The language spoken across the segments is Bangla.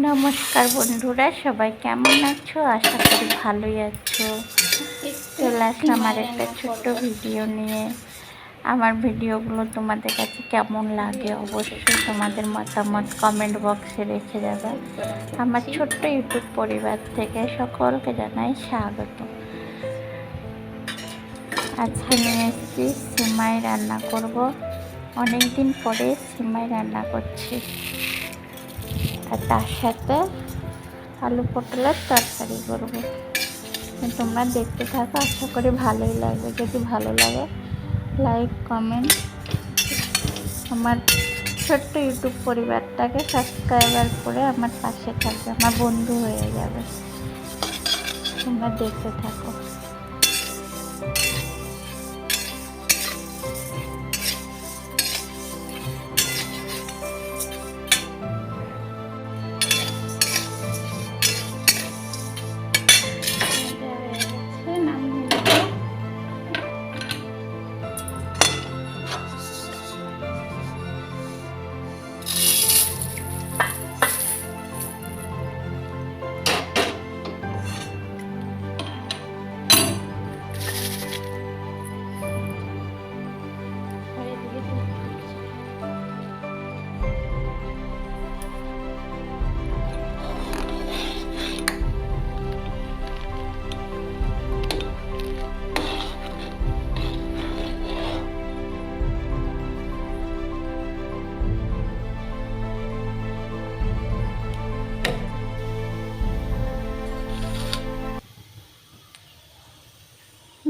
নমস্কার বন্ধুরা, সবাই কেমন আছো? আশা করি ভালোই আছো। চলে আসলাম আর একটা ছোট্ট ভিডিও নিয়ে। আমার ভিডিওগুলো তোমাদের কাছে কেমন লাগে অবশ্যই তোমাদের মতামত কমেন্ট বক্সে রেখে যাবে। আমার ছোট্ট ইউটিউব পরিবার থেকে সকলকে জানাই স্বাগত। আজকে নিয়ে এসেছি সিমাই রান্না করব। অনেক দিন পরে সিমাই রান্না করছি, আর তার সাথে আলু পটলের তরকারি করবো। তোমরা দেখতে থাকো, আশা করি ভালোই লাগবে। যদি ভালো লাগে লাইক কমেন্ট, আমার ছোট্ট ইউটিউব পরিবারটাকে সাবস্ক্রাইবার করে আমার পাশে থাকবে, আমার বন্ধু হয়ে যাবে। তোমরা দেখতে থাকো।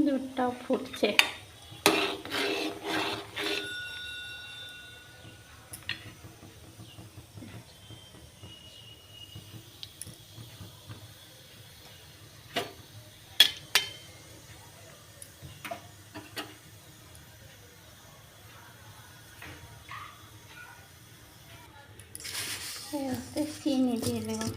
দুধটাও ফুটছে। চিনি দিয়ে দেবো।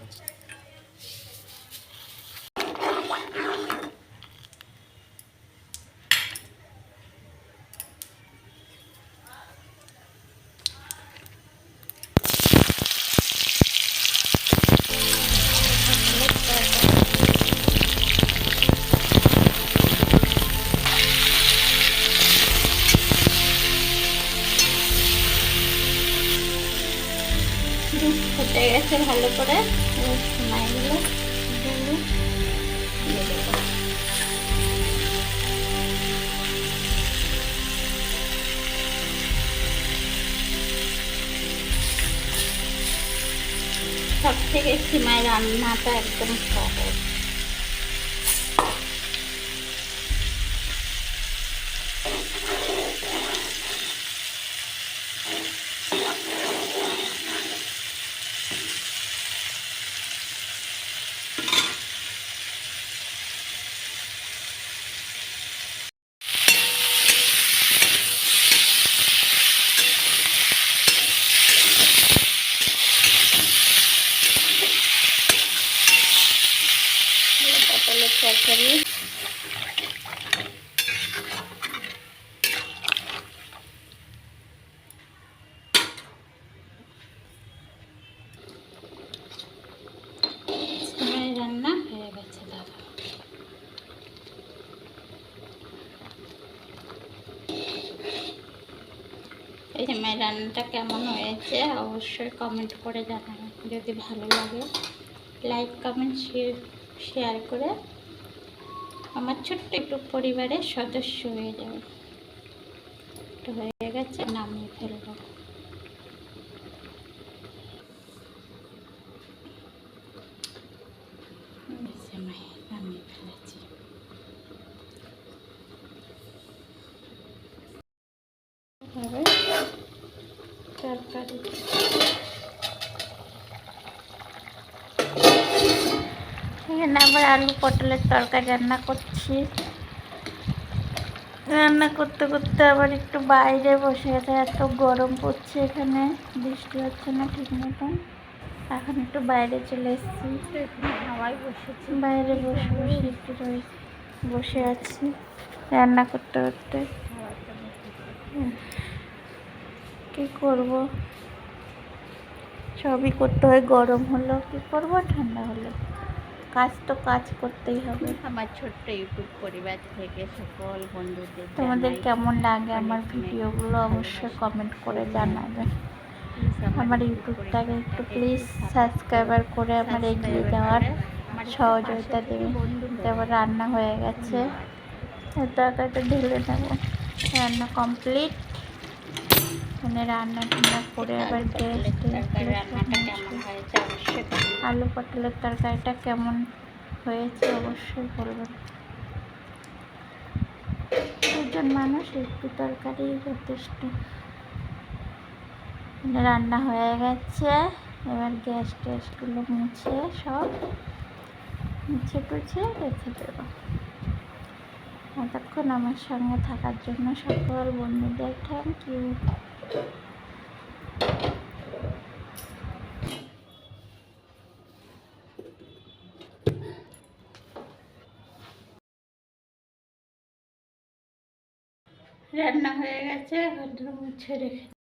ফুটে গেছে ভালো করে, সিমাইগুলো দিয়ে দেবো। সব থেকে সিমাই রান্নাটা একদম সহজ। পটলের তরকারি রান্না হয়ে গেছে। দাদা এই সিমাই রান্নাটা কেমন হয়েছে অবশ্যই কমেন্ট করে জানাবেন। যদি ভালো লাগে লাইক কমেন্ট শেয়ার করে আমার ছোট্ট একটু পরিবারের সদস্য হয়ে যাবে। একটু হয়ে গেছে, নামিয়ে ফেলবো। নামিয়ে ফেলেছি। তরকারি এখানে আবার আলু পটলের তরকারি রান্না করছি। রান্না করতে করতে আবার একটু বাইরে বসে গেছে, এত গরম পড়ছে এখানে, বৃষ্টি হচ্ছে না ঠিক মতন। এখন একটু বাইরে চলে এসেছি, হাওয়ায় বসেছি, বাইরে বসে বসে একটু বসে আছি রান্না করতে করতে। কি করব, সবই করতে হয়, গরম হলো কি করবো, ঠান্ডা হলো কাজ তো কাজ করতেই হবে। আমার ছোট্ট ইউটিউব পরিবার থেকে সকল বন্ধুদের তোমাদের জানাই কেমন লাগে আমার অনেক ভিডিওগুলো অবশ্যই ভালোবাসা। কমেন্ট করে তোমরা জানাবে। প্লিজ আমার ইউটিউব ইউটিউবটাকে একটু পরিবারটাকে প্লিজ একটু সাপোর্ট করো। সাবস্ক্রাইবার করে আমার এগিয়ে সাবস্ক্রাইবার যাওয়ার করে আমার একটু পাশে সহযোগিতা থেকে দেবে। বন্ধু হয়ে তারপর যাও। রান্না হয়ে গেছে, ধন্যবাদ। তরকারিটা ঢেলে নেব। রান্না কমপ্লিট। মানে রান্না টান্না করে আবার আলু গ্যাস পটলের তরকারি টেসগুলো সব রান্নাটা কেমন মুছে। হয়েছে অবশ্যই বলবে। আলু পটলের তরকারিটা কেমন হয়েছে অবশ্যই বলবেন। দুজন মানুষ একটু তরকারি যথেষ্ট। রান্না হয়ে গেছে, এবার গ্যাস ট্যাসগুলো মুছে সব মুছে টুছে রেখে দেবো। এতক্ষণ আমার সঙ্গে থাকার জন্য সকল বন্ধুদের থ্যাংক ইউ। রান্না হয়ে গেছে, ঘরটা মুছে রেখে